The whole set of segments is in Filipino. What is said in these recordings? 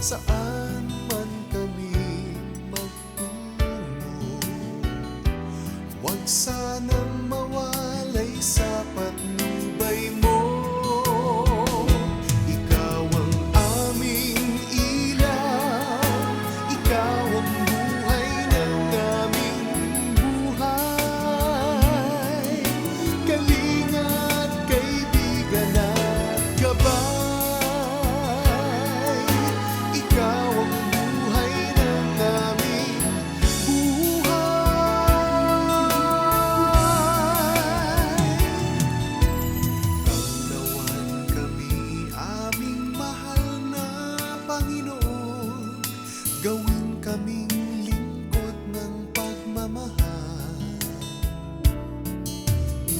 saan man kami magtungo. Huwag sanang mawalay sa patnubay mo. Ikaw ang aming ilaw, ikaw ang buhay ng aming buhay. Kalinga't kaibigan at gabay. Ikaw ang buhay ng aming Panglawan kami, aming mahal na Panginoon. Gawin kaming lingkod ng pagmamahal.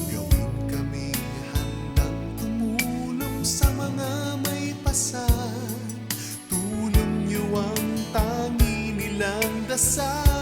Gawin kaming handang tumulong sa mga may pasal. Tulong niyo ang tangi nilang dasal.